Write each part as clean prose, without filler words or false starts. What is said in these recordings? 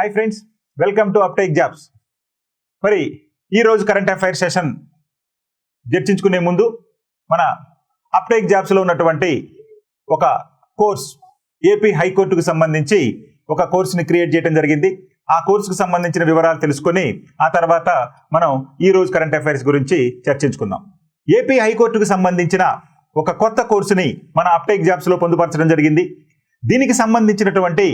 Hi friends, welcome to uptake jobs. మరి ఈరోజు current affairs session చర్చించుకునే ముందు మన అప్టేక్ జాబ్స్లో ఉన్నటువంటి ఒక కోర్స్ ఏపీ హైకోర్టుకు సంబంధించి ఒక కోర్సుని క్రియేట్ చేయడం జరిగింది. ఆ కోర్సుకు సంబంధించిన వివరాలు తెలుసుకొని ఆ తర్వాత మనం ఈరోజు కరెంట్ అఫైర్స్ గురించి చర్చించుకుందాం. ఏపీ హైకోర్టుకు సంబంధించిన ఒక కొత్త కోర్సుని మన అప్టేక్ జాబ్స్లో పొందుపరచడం జరిగింది. దీనికి సంబంధించినటువంటి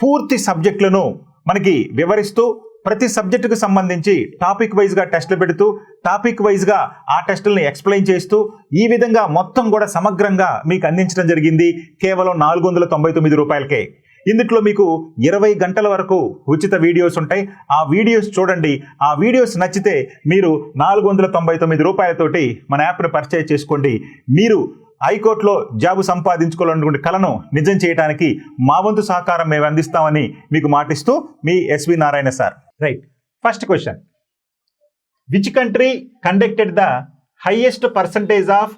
పూర్తి సబ్జెక్టులను మనకి వివరిస్తూ ప్రతి సబ్జెక్టుకు సంబంధించి టాపిక్ వైజ్గా టెస్టులు పెడుతూ టాపిక్ వైజ్గా ఆ టెస్టులను ఎక్స్ప్లెయిన్ చేస్తూ ఈ విధంగా మొత్తం కూడా సమగ్రంగా మీకు అందించడం జరిగింది. కేవలం 499 రూపాయలకే. ఇందులో మీకు 20 గంటల వరకు ఉచిత వీడియోస్ ఉంటాయి. ఆ వీడియోస్ చూడండి. ఆ వీడియోస్ నచ్చితే మీరు 499 రూపాయలతోటి మన యాప్ను పర్చేజ్ చేసుకోండి. మీరు హైకోర్టులో జాబు సంపాదించుకోవాలనుకునే కలను నిజం చేయడానికి మా వంతు సహకారం మేము అందిస్తామని మీకు మాటిస్తూ మీ S V Narayana sir. Right, first question. Which country conducted the highest percentage of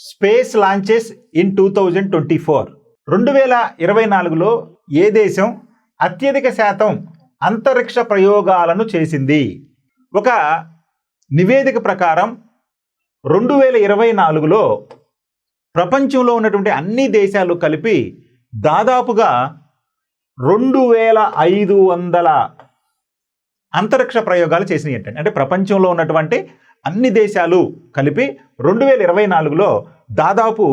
space launches in 2024? 2024లో ఏ దేశం అత్యధిక శాతం అంతరిక్ష ప్రయోగాలను చేసింది? ఒక నివేదిక ప్రకారం 2024లో ప్రపంచంలో ఉన్నటువంటి అన్ని దేశాలు కలిపి దాదాపుగా 2500 అంతరిక్ష ప్రయోగాలు చేసినాయి అంటే ప్రపంచంలో ఉన్నటువంటి అన్ని దేశాలు కలిపి 2024లో దాదాపు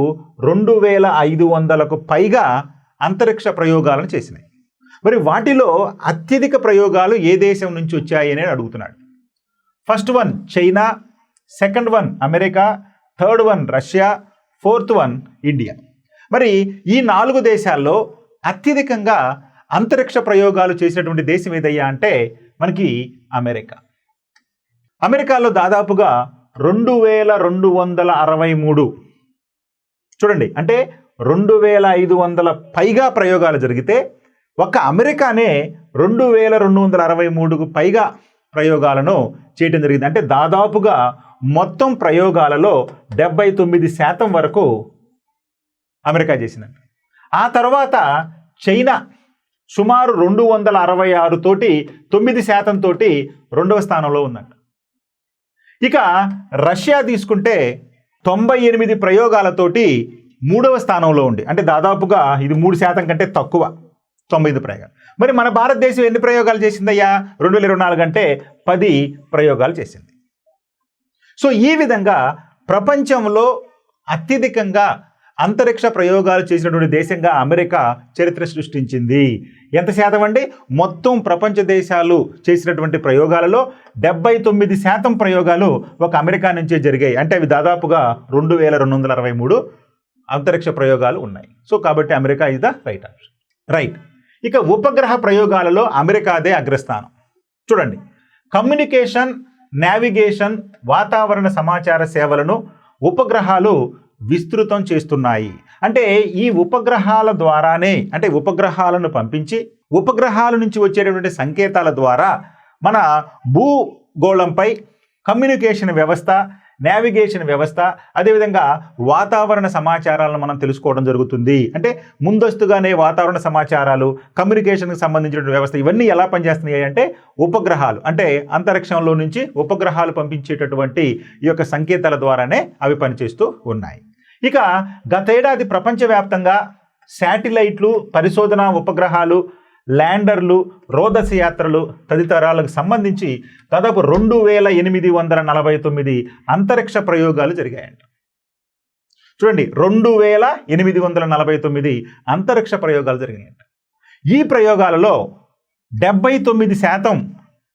2500కు పైగా అంతరిక్ష ప్రయోగాలను చేసినాయి. మరి వాటిలో అత్యధిక ప్రయోగాలు ఏ దేశం నుంచి వచ్చాయి అని అడుగుతున్నాడు. First one China, second one America, third one Russia, fourth one India. మరి ఈ 4 దేశాల్లో అత్యధికంగా అంతరిక్ష ప్రయోగాలు చేసినటువంటి దేశం ఏదయ్యా అంటే మనకి అమెరికా. అమెరికాలో దాదాపుగా 2263 చూడండి, అంటే 2500 పైగా ప్రయోగాలు జరిగితే ఒక్క అమెరికానే 2263కు పైగా ప్రయోగాలను చేయటం జరిగింది. అంటే దాదాపుగా మొత్తం ప్రయోగాలలో 79% వరకు అమెరికా చేసిందండి. ఆ తర్వాత చైనా సుమారు 266 తోటి 9% తోటి 2వ స్థానంలో ఉందంట. ఇక రష్యా తీసుకుంటే 98 ప్రయోగాలతోటి 3వ స్థానంలో ఉంది. అంటే దాదాపుగా ఇది 3% కంటే తక్కువ, 95 ప్రయోగాలు. మరి మన భారతదేశం ఎన్ని ప్రయోగాలు చేసిందయ్యా? 2024 అంటే 10 ప్రయోగాలు చేసింది. సో ఈ విధంగా ప్రపంచంలో అత్యధికంగా అంతరిక్ష ప్రయోగాలు చేసినటువంటి దేశంగా అమెరికా చరిత్ర సృష్టించింది. ఎంత శాతం అండి? మొత్తం ప్రపంచ దేశాలు చేసినటువంటి ప్రయోగాలలో 79% ప్రయోగాలు ఒక అమెరికా నుంచే జరిగాయి. అంటే అవి దాదాపుగా 2263 అంతరిక్ష ప్రయోగాలు ఉన్నాయి. సో కాబట్టి America is the right option. Right, ఇక ఉపగ్రహ ప్రయోగాలలో అమెరికాదే అగ్రస్థానం. చూడండి, కమ్యూనికేషన్, నావిగేషన్, వాతావరణ సమాచార సేవలను ఉపగ్రహాలు విస్తృతం చేస్తున్నాయి. అంటే ఈ ఉపగ్రహాల ద్వారానే, అంటే ఉపగ్రహాలను పంపించి ఉపగ్రహాల నుంచి వచ్చేటటువంటి సంకేతాల ద్వారా మన భూగోళంపై కమ్యూనికేషన్ వ్యవస్థ, నావిగేషన్ వ్యవస్థ, అదేవిధంగా వాతావరణ సమాచారాలను మనం తెలుసుకోవడం జరుగుతుంది. అంటే ముందస్తుగానే వాతావరణ సమాచారాలు, కమ్యూనికేషన్కి సంబంధించిన వ్యవస్థ ఇవన్నీ ఎలా పనిచేస్తున్నాయి అంటే ఉపగ్రహాలు, అంటే అంతరిక్షంలో నుంచి ఉపగ్రహాలు పంపించేటటువంటి ఈ యొక్క సంకేతాల ద్వారానే అవి పనిచేస్తూ ఉన్నాయి. ఇక గతేడాది ప్రపంచవ్యాప్తంగా శాటిలైట్లు, పరిశోధన ఉపగ్రహాలు, ల్యాండర్లు, రోదస యాత్రలు తదితరాలకు సంబంధించి దాదాపు 2849 అంతరిక్ష ప్రయోగాలు జరిగాయంట. చూడండి, 2849 అంతరిక్ష ప్రయోగాలు జరిగాయంట. ఈ ప్రయోగాలలో 79%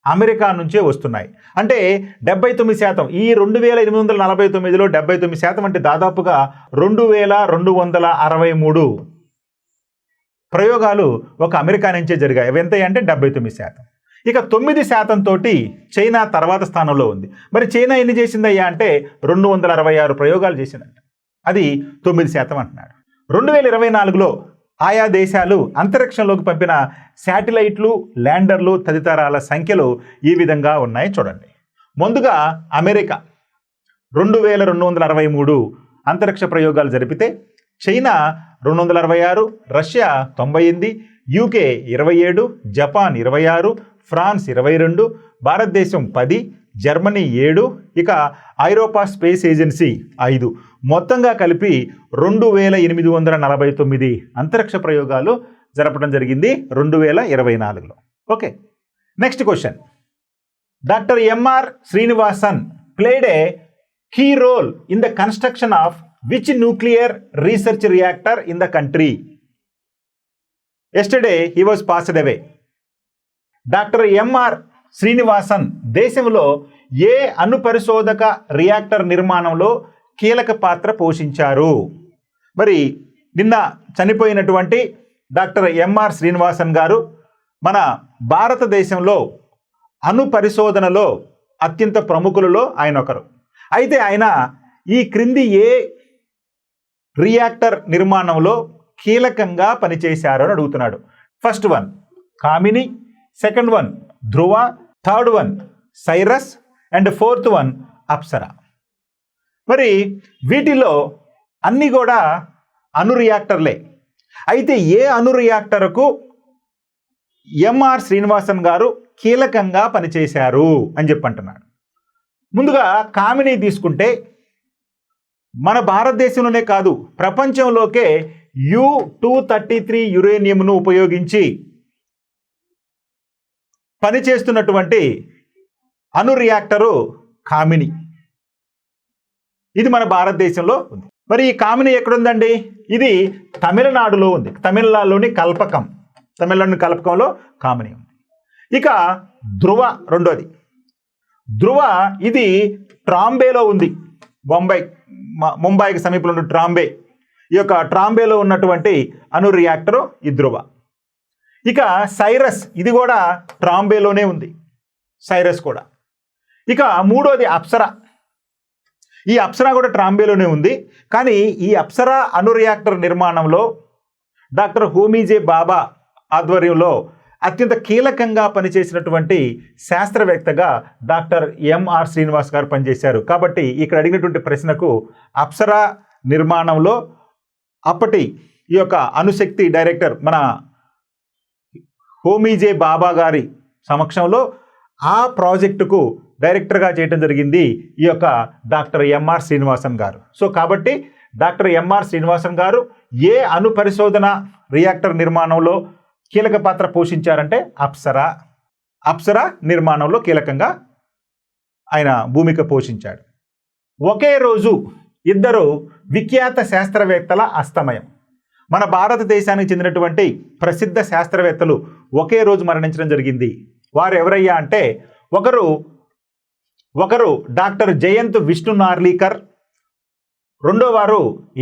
అమెరికా నుంచే వస్తున్నాయి. అంటే 79%, ఈ 2849లో 79% అంటే దాదాపుగా 2263 ప్రయోగాలు ఒక అమెరికా నుంచే జరిగాయి. అవి ఎంత అంటే 79%. ఇక 9% తోటి చైనా తర్వాత స్థానంలో ఉంది. మరి చైనా ఎన్ని చేసిందయ్యా అంటే 266 ప్రయోగాలు చేసిందంట. అది 9% అంటున్నాడు. 2024లో ఆయా దేశాలు అంతరిక్షంలోకి పంపిన శాటిలైట్లు, ల్యాండర్లు తదితరాల సంఖ్యలు ఈ విధంగా ఉన్నాయి. చూడండి, ముందుగా అమెరికా 2263 అంతరిక్ష ప్రయోగాలు జరిపితే China 266, Russia 98, UK 27, Japan 26, France 22, భారతదేశం 10, జర్మనీ 7, ఇక ఐరోపా స్పేస్ ఏజెన్సీ 5. మొత్తంగా కలిపి 2849 అంతరిక్ష ప్రయోగాలు జరపడం జరిగింది 2024లో. Okay, next question. Doctor M R Srinivasan played a key role in the construction of which nuclear research reactor in the country? Yesterday he was passed away. Doctor M R Srinivasan దేశంలో ఏ అణు పరిశోధక రియాక్టర్ నిర్మాణంలో కీలక పాత్ర పోషించారు? మరి నిన్న చనిపోయినటువంటి డాక్టర్ ఎంఆర్ శ్రీనివాసన్ గారు మన భారతదేశంలో అణు పరిశోధనలో అత్యంత ప్రముఖులలో ఆయన ఒకరు. అయితే ఆయన ఈ క్రింది ఏ రియాక్టర్ నిర్మాణంలో కీలకంగా పనిచేశారు అని అడుగుతున్నాడు. First one Kamini, second one Dhruva, third one Cyrus and fourth one Apsara. మరి వీటిలో అన్నీ కూడా అణు రియాక్టర్లే. అయితే ఏ అణు రియాక్టర్కు ఎంఆర్ శ్రీనివాసన్ గారు కీలకంగా పనిచేశారు అని చెప్పంటున్నాడు. ముందుగా కామిని తీసుకుంటే మన భారతదేశంలోనే కాదు ప్రపంచంలోకే U-233 యురేనియంను ఉపయోగించి పనిచేస్తున్నటువంటి అణు రియాక్టరు కామిని. ఇది మన భారతదేశంలో ఉంది. మరి ఈ కామిని ఎక్కడుందండి? ఇది తమిళనాడులో ఉంది. తమిళనాడులోని కల్పకంలో కామిని ఉంది. ఇక ధ్రువ రెండోది. ధ్రువ ఇది ట్రాంబేలో ఉంది. ముంబైకి సమీపంలో ఉన్న ట్రాంబే. ఈ యొక్క ట్రాంబేలో ఉన్నటువంటి అణు రియాక్టరు ఈ ధ్రువ. ఇక సైరస్ ఇది కూడా ట్రాంబేలోనే ఉంది. సైరస్ కూడా. ఇక మూడోది అప్సరా. ఈ అప్సరా కూడా ట్రాంబేలోనే ఉంది. కానీ ఈ అప్సరా అణు రియాక్టర్ నిర్మాణంలో డాక్టర్ హోమీజే బాబా ఆధ్వర్యంలో అత్యంత కీలకంగా పనిచేసినటువంటి శాస్త్రవేత్తగా డాక్టర్ ఎంఆర్ శ్రీనివాస్ గారు పనిచేశారు. కాబట్టి ఇక్కడ అడిగినటువంటి ప్రశ్నకు అప్సరా నిర్మాణంలో అప్పటి ఈ యొక్క అణుశక్తి డైరెక్టర్ మన హోమీజే బాబా గారి సమక్షంలో ఆ ప్రాజెక్టుకు డైరెక్టర్గా చేయడం జరిగింది ఈ యొక్క డాక్టర్ ఎంఆర్ శ్రీనివాసన్ గారు. సో కాబట్టి డాక్టర్ ఎంఆర్ శ్రీనివాసన్ గారు ఏ అణు పరిశోధన రియాక్టర్ నిర్మాణంలో కీలక పాత్ర పోషించారంటే అప్సరా నిర్మాణంలో కీలకంగా ఆయన భూమిక పోషించాడు. ఒకే రోజు ఇద్దరు విఖ్యాత శాస్త్రవేత్తల అస్తమయం. మన భారతదేశానికి చెందినటువంటి ప్రసిద్ధ శాస్త్రవేత్తలు ఒకే రోజు మరణించడం జరిగింది. వారు ఎవరయ్యా అంటే ఒకరు డాక్టర్ జయంత్ విష్ణు నార్లీకర్, రెండో వారు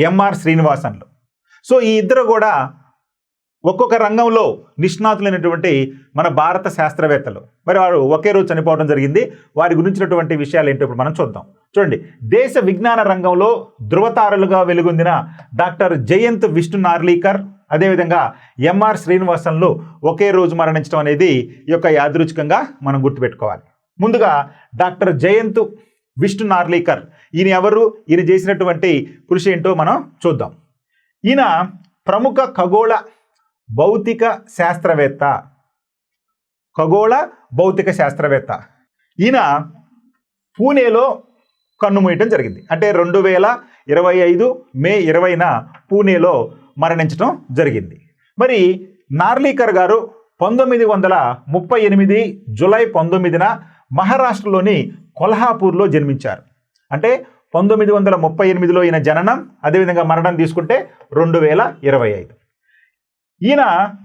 ఎంఆర్ శ్రీనివాసన్లు. సో ఈ ఇద్దరు కూడా ఒక్కొక్క రంగంలో నిష్ణాతులైనటువంటి మన భారత శాస్త్రవేత్తలు. మరి వారు ఒకే రోజు చనిపోవడం జరిగింది. వారి గురించినటువంటి విషయాలు ఏంటో ఇప్పుడు మనం చూద్దాం. చూడండి, దేశ విజ్ఞాన రంగంలో ధృవతారలుగా వెలుగొందిన డాక్టర్ జయంత్ విష్ణు నార్లీకర్, అదేవిధంగా ఎంఆర్ శ్రీనివాసన్లు ఒకే రోజు మరణించడం అనేది ఈ యొక్క యాదృచ్ఛికంగా మనం గుర్తుపెట్టుకోవాలి. ముందుగా డాక్టర్ జయంత్ విష్ణు నార్లీకర్. ఈయన ఎవరు? ఈయన చేసినటువంటి కృషి ఏంటో మనం చూద్దాం. ఈయన ప్రముఖ ఖగోళ భౌతిక శాస్త్రవేత్త. ఈయన పూణేలో కన్నుమూయటం జరిగింది. అంటే 2025 మే 20న పూణేలో మరణించడం జరిగింది. మరి నార్లీకర్ గారు 1938 జూలై 19న మహారాష్ట్రలోని కొల్హాపూర్లో జన్మించారు. అంటే 1938లో ఈయన జననం, అదేవిధంగా మరణం తీసుకుంటే 2025. ఈయన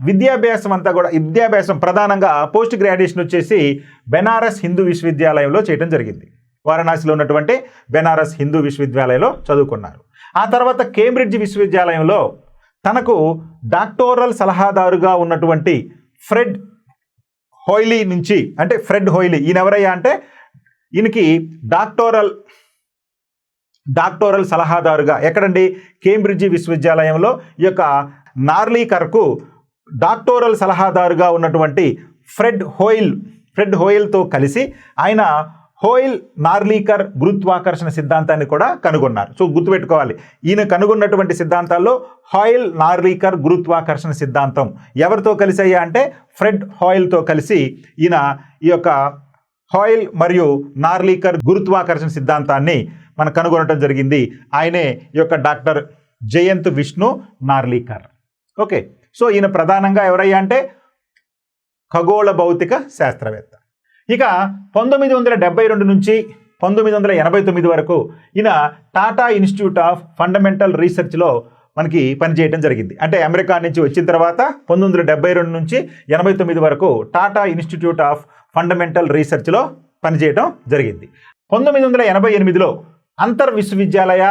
విద్యాభ్యాసం ప్రధానంగా పోస్ట్ గ్రాడ్యుయేషన్ వచ్చేసి బెనారస్ హిందూ విశ్వవిద్యాలయంలో చేయడం జరిగింది. వారణాసిలో ఉన్నటువంటి బెనారస్ హిందూ విశ్వవిద్యాలయంలో చదువుకున్నారు. ఆ తర్వాత కేంబ్రిడ్జ్ విశ్వవిద్యాలయంలో తనకు డాక్టోరల్ సలహాదారుగా ఉన్నటువంటి ఫ్రెడ్ హోయ్లీ నుంచి, అంటే ఫ్రెడ్ హోయ్లీ ఈయన ఎవరయ్యా అంటే ఈయనకి డాక్టోరల్ సలహాదారుగా ఎక్కడండి? కేంబ్రిడ్జ్ విశ్వవిద్యాలయంలో ఈ యొక్క నార్లీకర్కు డాక్టోరల్ సలహాదారుగా ఉన్నటువంటి ఫ్రెడ్ హోయిల్తో కలిసి ఆయన హోయిల్ నార్లీకర్ గురుత్వాకర్షణ సిద్ధాంతాన్ని కూడా కనుగొన్నారు. సో గుర్తుపెట్టుకోవాలి, ఈయన కనుగొన్నటువంటి సిద్ధాంతాల్లో హాయిల్ నార్లీకర్ గురుత్వాకర్షణ సిద్ధాంతం ఎవరితో కలిసి అయ్యా అంటే ఫ్రెడ్ హాయిల్తో కలిసి ఈయన ఈ యొక్క హాయిల్ మరియు నార్లీకర్ గురుత్వాకర్షణ సిద్ధాంతాన్ని మనం కనుగొనడం జరిగింది. ఆయనే ఈ యొక్క doctor Jayant Vishnu Narlikar. Okay, so ఈయన ప్రధానంగా ఎవరయ్యా అంటే ఖగోళ భౌతిక శాస్త్రవేత్త. ఇక 1972 నుంచి 1989 వరకు ఈయన టాటా ఇన్స్టిట్యూట్ ఆఫ్ ఫండమెంటల్ రీసెర్చ్లో మనకి పనిచేయడం జరిగింది. అంటే అమెరికా నుంచి వచ్చిన తర్వాత 1972 నుంచి 89 వరకు టాటా ఇన్స్టిట్యూట్ ఆఫ్ ఫండమెంటల్ రీసెర్చ్లో పనిచేయడం జరిగింది. 1988లో అంతర్ విశ్వవిద్యాలయ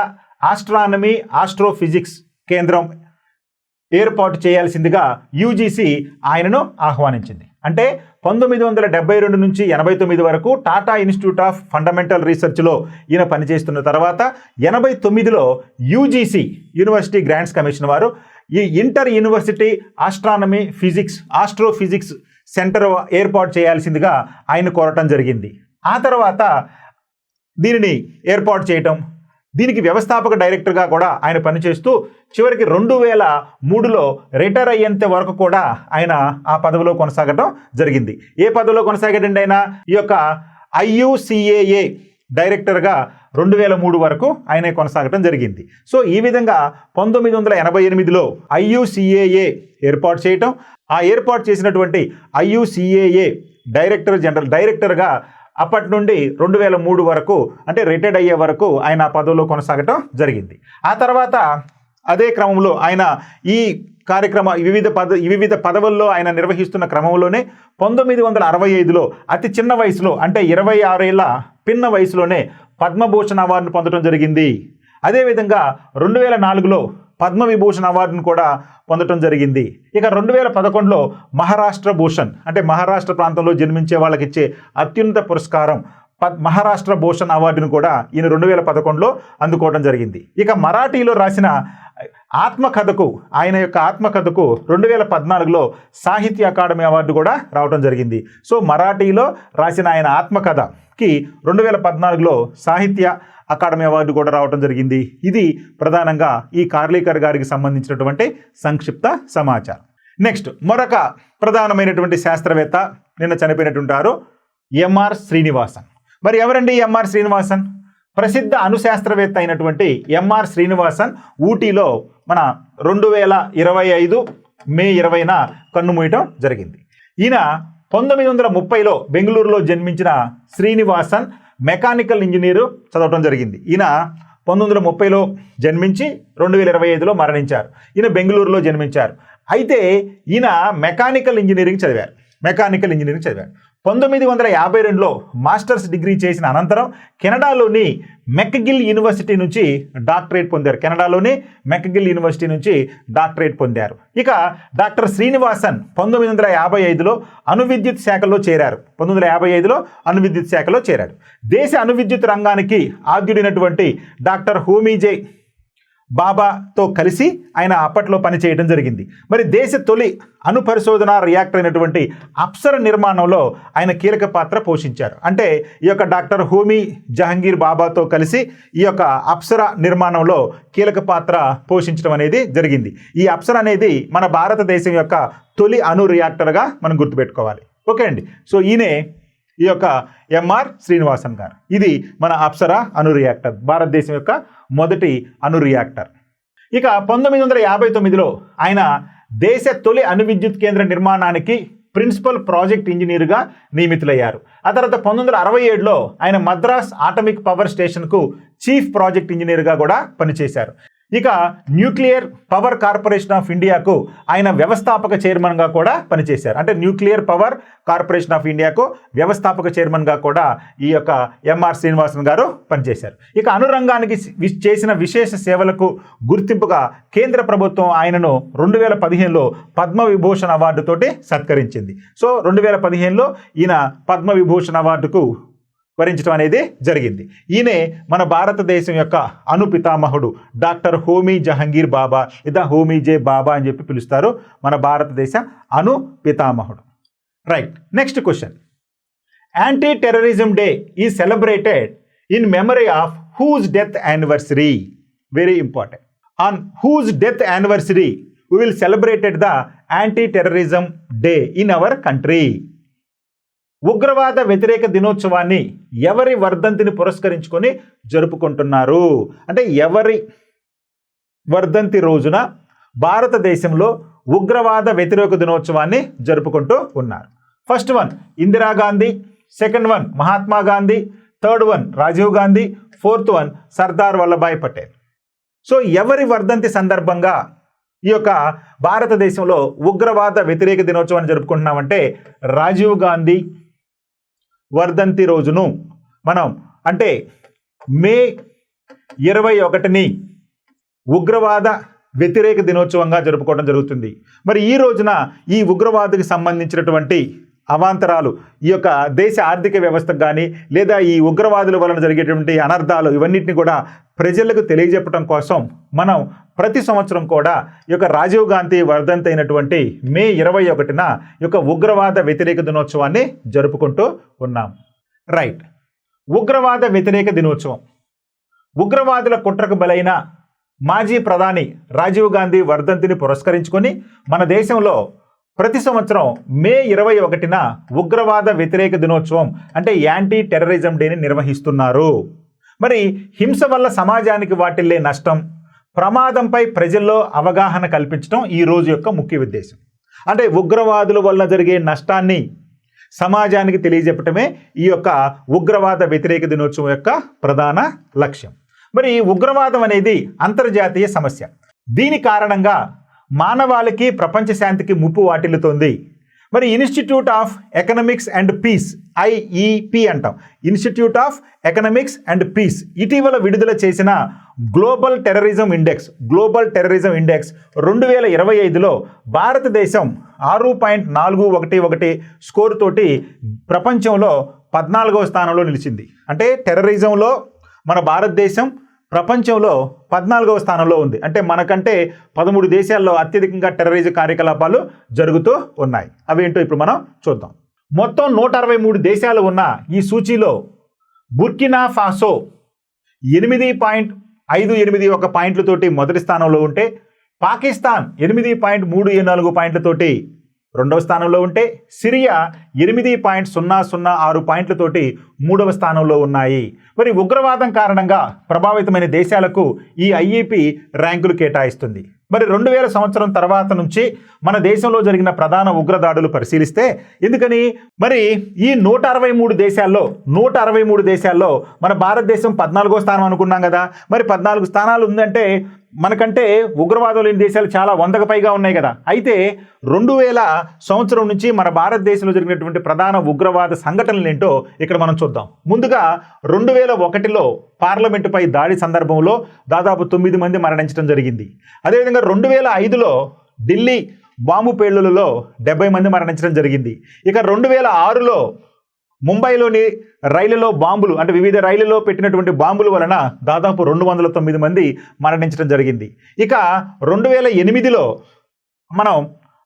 ఆస్ట్రానమీ ఆస్ట్రోఫిజిక్స్ కేంద్రం ఏర్పాటు చేయాల్సిందిగా యూజీసీ ఆయనను ఆహ్వానించింది. అంటే 1972 నుంచి 89 వరకు టాటా ఇన్స్టిట్యూట్ ఆఫ్ ఫండమెంటల్ రీసెర్చ్లో ఈయన పనిచేస్తున్న తర్వాత 89లో యూజీసీ యూనివర్సిటీ గ్రాంట్స్ కమిషన్ వారు ఈ inter university astronomy physics astrophysics centre ఏర్పాటు చేయాల్సిందిగా ఆయన కోరటం జరిగింది. ఆ తర్వాత దీనిని ఏర్పాటు చేయటం, దీనికి వ్యవస్థాపక డైరెక్టర్గా కూడా ఆయన పనిచేస్తూ చివరికి 2003లో రిటైర్ అయ్యేంత వరకు కూడా ఆయన ఆ పదవిలో కొనసాగటం జరిగింది. ఏ పదవిలో కొనసాగాడండి ఆయన? ఈ యొక్క IUCAA డైరెక్టర్గా 2003 వరకు ఆయన కొనసాగటం జరిగింది. సో ఈ విధంగా 1988లో IUCAA ఏర్పాటు చేయటం, ఆ ఏర్పాటు చేసినటువంటి IUCAA డైరెక్టర్గా అప్పటి నుండి 2003 వరకు అంటే రిటైర్డ్ అయ్యే వరకు ఆయన ఆ పదవిలో కొనసాగటం జరిగింది. ఆ తర్వాత అదే క్రమంలో ఆయన ఈ వివిధ పదవుల్లో ఆయన నిర్వహిస్తున్న క్రమంలోనే 1965లో అతి చిన్న వయసులో అంటే 26 ఏళ్ల పిన్న వయసులోనే పద్మభూషణ్ అవార్డును పొందడం జరిగింది. అదేవిధంగా 2004లో పద్మవిభూషణ్ అవార్డును కూడా పొందడం జరిగింది. ఇక 2011లో మహారాష్ట్ర భూషణ్ అంటే మహారాష్ట్ర ప్రాంతంలో జన్మించే వాళ్ళకి ఇచ్చే అత్యున్నత పురస్కారం మహారాష్ట్ర భూషణ్ అవార్డును కూడా ఈయన 2011లో అందుకోవడం జరిగింది. ఇక మరాఠీలో రాసిన ఆత్మకథకు ఆయన యొక్క ఆత్మకథకు 2014లో సాహిత్య అకాడమీ అవార్డు కూడా రావడం జరిగింది. సో మరాఠీలో రాసిన ఆయన ఆత్మకథకి 2014లో సాహిత్య అకాడమీ అవార్డు కూడా రావడం జరిగింది. ఇది ప్రధానంగా ఈ కార్లీకర్ గారికి సంబంధించినటువంటి సంక్షిప్త సమాచారం. నెక్స్ట్ మరొక ప్రధానమైనటువంటి శాస్త్రవేత్త నిన్న చనిపోయినట్టుంటారు ఎంఆర్ శ్రీనివాసన్. మరి ఎవరండి ఎంఆర్ శ్రీనివాసన్? ప్రసిద్ధ అణుశాస్త్రవేత్త అయినటువంటి ఎంఆర్ శ్రీనివాసన్ ఊటీలో మన 2025 మే 20న కన్నుమూయటం జరిగింది. ఈయన 1930లో బెంగళూరులో జన్మించిన శ్రీనివాసన్ మెకానికల్ ఇంజనీరు చదవటం జరిగింది. ఈయన 1930లో జన్మించి 2025లో మరణించారు. ఈయన బెంగళూరులో జన్మించారు. అయితే ఈయన మెకానికల్ ఇంజనీరింగ్ చదివారు. 1952లో మాస్టర్స్ డిగ్రీ చేసిన అనంతరం కెనడాలోని మెక్గిల్ యూనివర్సిటీ నుంచి డాక్టరేట్ పొందారు. ఇక డాక్టర్ శ్రీనివాసన్ 1955లో అణువిద్యుత్ శాఖలో చేరారు. దేశ అణువిద్యుత్ రంగానికి ఆద్యుడైనటువంటి డాక్టర్ హోమీజే బాబాతో కలిసి ఆయన అప్పట్లో పనిచేయడం జరిగింది. మరి దేశ తొలి అణు పరిశోధన రియాక్టర్ అయినటువంటి అప్సర నిర్మాణంలో ఆయన కీలక పాత్ర పోషించారు. అంటే ఈ యొక్క డాక్టర్ హోమీ జహంగీర్ బాబాతో కలిసి ఈ యొక్క అప్సర నిర్మాణంలో కీలక పాత్ర పోషించడం అనేది జరిగింది. ఈ అప్సర అనేది మన భారతదేశం యొక్క తొలి అణు రియాక్టర్గా మనం గుర్తుపెట్టుకోవాలి. ఓకే అండి. సో ఈయనే ఈ యొక్క ఎంఆర్ శ్రీనివాసన్ గారు. ఇది మన అప్సర అణు రియాక్టర్, భారతదేశం యొక్క మొదటి అణు రియాక్టర్. ఇక 1959లో ఆయన దేశ తొలి అణు విద్యుత్ కేంద్ర నిర్మాణానికి ప్రిన్సిపల్ ప్రాజెక్ట్ ఇంజనీర్గా నియమితులయ్యారు. ఆ తర్వాత 1967లో ఆయన మద్రాస్ ఆటమిక్ పవర్ స్టేషన్కు చీఫ్ ప్రాజెక్ట్ ఇంజనీర్గా కూడా పనిచేశారు. ఇక న్యూక్లియర్ పవర్ కార్పొరేషన్ ఆఫ్ ఇండియాకు ఆయన వ్యవస్థాపక చైర్మన్గా కూడా పనిచేశారు. అంటే న్యూక్లియర్ పవర్ కార్పొరేషన్ ఆఫ్ ఇండియాకు వ్యవస్థాపక చైర్మన్గా కూడా ఈ యొక్క ఎంఆర్ శ్రీనివాసన్ గారు పనిచేశారు. ఇక అణురంగానికి చేసిన విశేష సేవలకు గుర్తింపుగా కేంద్ర ప్రభుత్వం ఆయనను 2015లో పద్మవిభూషణ్ అవార్డుతోటి సత్కరించింది. సో 2015లో ఈయన పద్మవిభూషణ్ అవార్డుకు వరించడం అనేది జరిగింది. ఈయనే మన భారతదేశం యొక్క అణు పితామహుడు డాక్టర్ హోమీ జహంగీర్ బాబా లేదా హోమీజే బాబా అని చెప్పి పిలుస్తారు. మన భారతదేశ అణు పితామహుడు. Right. Next question. Anti terrorism day is celebrated in memory of whose death anniversary. Very important. On whose death anniversary we will celebrated the anti-terrorism day in our country. ఉగ్రవాద వ్యతిరేక దినోత్సవాన్ని ఎవరి వర్ధంతిని పురస్కరించుకొని జరుపుకుంటున్నారు అంటే ఎవరి వర్ధంతి రోజున భారతదేశంలో ఉగ్రవాద వ్యతిరేక దినోత్సవాన్ని జరుపుకుంటూ ఉన్నారు. First one Indira Gandhi, second one Mahatma Gandhi, third one Rajiv Gandhi, fourth one Sardar Vallabhbhai Patel. So ఎవరి వర్ధంతి సందర్భంగా ఈ యొక్క భారతదేశంలో ఉగ్రవాద వ్యతిరేక దినోత్సవాన్ని జరుపుకుంటున్నామంటే రాజీవ్ గాంధీ వర్ధంతి రోజును మనం అంటే మే 21ని ఉగ్రవాద వ్యతిరేక దినోత్సవంగా జరుపుకోవడం జరుగుతుంది. మరి ఈ రోజున ఈ ఉగ్రవాదకు సంబంధించినటువంటి అవాంతరాలు ఈ యొక్క దేశ ఆర్థిక వ్యవస్థకు కానీ లేదా ఈ ఉగ్రవాదుల వలన జరిగేటువంటి అనర్థాలు ఇవన్నిటిని కూడా ప్రజలకు తెలియజెప్పడం కోసం మనం ప్రతి సంవత్సరం కూడా ఈ యొక్క రాజీవ్ గాంధీ వర్ధంతి అయినటువంటి మే 21న ఈ యొక్క ఉగ్రవాద వ్యతిరేక దినోత్సవాన్ని జరుపుకుంటూ ఉన్నాం. రైట్. ఉగ్రవాద వ్యతిరేక దినోత్సవం ఉగ్రవాదుల కుట్రకు బలైన మాజీ ప్రధాని రాజీవ్ గాంధీ వర్ధంతిని పురస్కరించుకొని మన దేశంలో ప్రతి సంవత్సరం మే 21న ఉగ్రవాద వ్యతిరేక దినోత్సవం అంటే యాంటీ టెర్రరిజం డేని నిర్వహిస్తున్నారు. మరి హింస వల్ల సమాజానికి వాటిల్లే నష్టం, ప్రమాదంపై ప్రజల్లో అవగాహన కల్పించడం ఈ రోజు యొక్క ముఖ్య ఉద్దేశం. అంటే ఉగ్రవాదుల వల్ల జరిగే నష్టాన్ని సమాజానికి తెలియజెప్పటమే ఈ యొక్క ఉగ్రవాద వ్యతిరేక దినోత్సవం యొక్క ప్రధాన లక్ష్యం. మరి ఉగ్రవాదం అనేది అంతర్జాతీయ సమస్య. దీని కారణంగా మానవాళికి ప్రపంచ శాంతికి ముప్పు వాటిల్లుతోంది. మరి institute of economics and peace IEP అంటాం, institute of economics and peace ఇటీవల విడుదల చేసిన గ్లోబల్ టెర్రరిజం ఇండెక్స్ 2025లో భారతదేశం 6.411 స్కోర్ తోటి ప్రపంచంలో 14వ స్థానంలో నిలిచింది. అంటే టెర్రరిజంలో మన భారతదేశం ప్రపంచంలో 14వ స్థానంలో ఉంది. అంటే మనకంటే 13 దేశాల్లో అత్యధికంగా టెర్రరిజం కార్యకలాపాలు జరుగుతూ ఉన్నాయి. అవేంటో ఇప్పుడు మనం చూద్దాం. మొత్తం 163 దేశాలు ఉన్న ఈ సూచీలో బుర్కినా ఫాసో 8.581 పాయింట్లతోటి మొదటి స్థానంలో ఉంటే, పాకిస్తాన్ 8.34 పాయింట్లతోటి రెండవ స్థానంలో ఉంటే, సిరియా 8.006 పాయింట్లతోటి మూడవ స్థానంలో ఉన్నాయి. మరి ఉగ్రవాదం కారణంగా ప్రభావితమైన దేశాలకు ఈ IEP ర్యాంకులు కేటాయిస్తుంది. మరి 2000 సంవత్సరం తర్వాత నుంచి మన దేశంలో జరిగిన ప్రధాన ఉగ్రదాడులు పరిశీలిస్తే ఎందుకని మరి ఈ 163 దేశాల్లో మన భారతదేశం 14వ స్థానం అనుకున్నాం కదా. మరి 14 స్థానాలు ఉందంటే మనకంటే ఉగ్రవాదం లేని దేశాలు చాలా 100కు పైగా ఉన్నాయి కదా. అయితే 2000 సంవత్సరం నుంచి మన భారతదేశంలో జరిగినటువంటి ప్రధాన ఉగ్రవాద సంఘటనలు ఏంటో ఇక్కడ మనం చూద్దాం. ముందుగా 2001లో పార్లమెంటుపై దాడి సందర్భంలో దాదాపు 9 మంది మరణించడం జరిగింది. అదేవిధంగా 2005లో ఢిల్లీ బాంబు పేలుళ్లలో 70 మంది మరణించడం జరిగింది. ఇక 2006లో ముంబైలోని రైలులో బాంబులు అంటే వివిధ రైళ్లలో పెట్టినటువంటి బాంబుల వలన దాదాపు 209 మంది మరణించడం జరిగింది. ఇక 2008లో మనం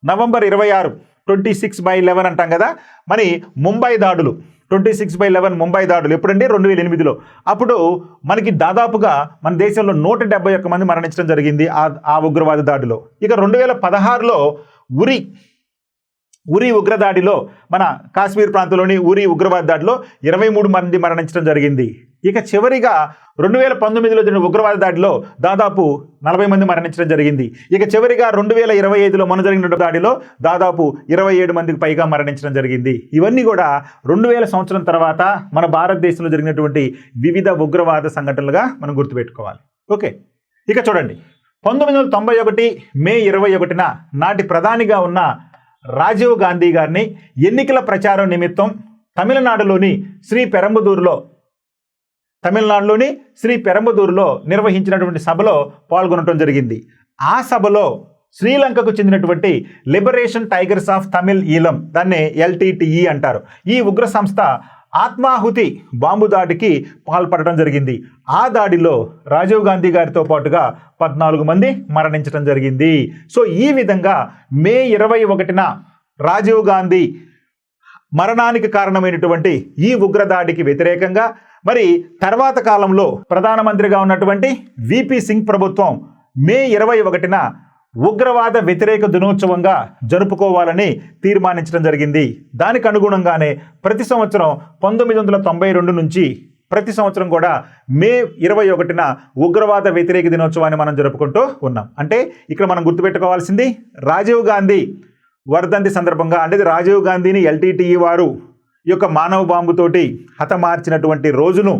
నవంబర్ 26 26/11 అంటాం కదా. మరి ముంబై దాడులు 26/11 ముంబై దాడులు ఎప్పుడంటే 2008లో. అప్పుడు మనకి దాదాపుగా మన దేశంలో 171 మంది మరణించడం జరిగింది ఆ ఉగ్రవాద దాడిలో. ఇక 2016లో ఉరి ఉగ్రదాడిలో మన కాశ్మీర్ ప్రాంతంలోని ఉరి ఉగ్రవాద దాడిలో 23 మంది మరణించడం జరిగింది. ఇక చివరిగా 2019లో జరిగిన ఉగ్రవాద దాడిలో దాదాపు 40 మంది మరణించడం జరిగింది. ఇక చివరిగా 2025లో మన జరిగిన దాడిలో దాదాపు 27 మందికి పైగా మరణించడం జరిగింది. ఇవన్నీ కూడా 2000 సంవత్సరం తర్వాత మన భారతదేశంలో జరిగినటువంటి వివిధ ఉగ్రవాద సంఘటనలుగా మనం గుర్తుపెట్టుకోవాలి. ఓకే, ఇక చూడండి. 1991 మే 21న నాటి ప్రధానిగా ఉన్న రాజీవ్ గాంధీ గారిని ఎన్నికల ప్రచారం నిమిత్తం తమిళనాడులోని శ్రీ పెరంబదూరులో నిర్వహించినటువంటి సభలో పాల్గొనడం జరిగింది. ఆ సభలో శ్రీలంకకు చెందినటువంటి లిబరేషన్ టైగర్స్ ఆఫ్ తమిళ్ ఈలం, దాన్నే LTTE అంటారు, ఈ ఉగ్ర సంస్థ ఆత్మాహుతి బాంబు దాడికి పాల్పడటం జరిగింది. ఆ దాడిలో రాజీవ్ గాంధీ గారితో పాటుగా 14 మంది మరణించడం జరిగింది. సో ఈ విధంగా మే 21న రాజీవ్ గాంధీ మరణానికి కారణమైనటువంటి ఈ ఉగ్రదాడికి వ్యతిరేకంగా మరి తర్వాత కాలంలో ప్రధానమంత్రిగా ఉన్నటువంటి విపి సింగ్ ప్రభుత్వం మే 21న ఉగ్రవాద వ్యతిరేక దినోత్సవంగా జరుపుకోవాలని తీర్మానించడం జరిగింది. దానికి అనుగుణంగానే ప్రతి సంవత్సరం 1992 నుంచి ప్రతి సంవత్సరం కూడా మే 21న ఉగ్రవాద వ్యతిరేక దినోత్సవాన్ని మనం జరుపుకుంటూ ఉన్నాం. అంటే ఇక్కడ మనం గుర్తుపెట్టుకోవాల్సింది రాజీవ్ గాంధీ వర్ధంతి సందర్భంగా, అంటే రాజీవ్ గాంధీని ఎల్టీటీఈ వారు ఈ యొక్క మానవ బాంబుతోటి హతమార్చినటువంటి రోజును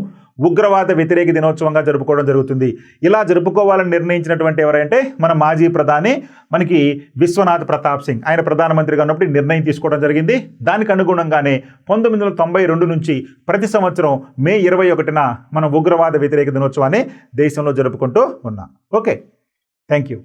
ఉగ్రవాద వ్యతిరేక దినోత్సవంగా జరుపుకోవడం జరుగుతుంది. ఇలా జరుపుకోవాలని నిర్ణయించినటువంటి ఎవరంటే మన మాజీ ప్రధాని మనకి విశ్వనాథ్ ప్రతాప్ సింగ్. ఆయన ప్రధానమంత్రిగా ఉన్నప్పుడు నిర్ణయం తీసుకోవడం జరిగింది. దానికి అనుగుణంగానే 1992 నుంచి ప్రతి సంవత్సరం మే 21న మనం ఉగ్రవాద వ్యతిరేక దినోత్సవాన్ని దేశంలో జరుపుకుంటూ ఉన్నాం. Okay, thank you.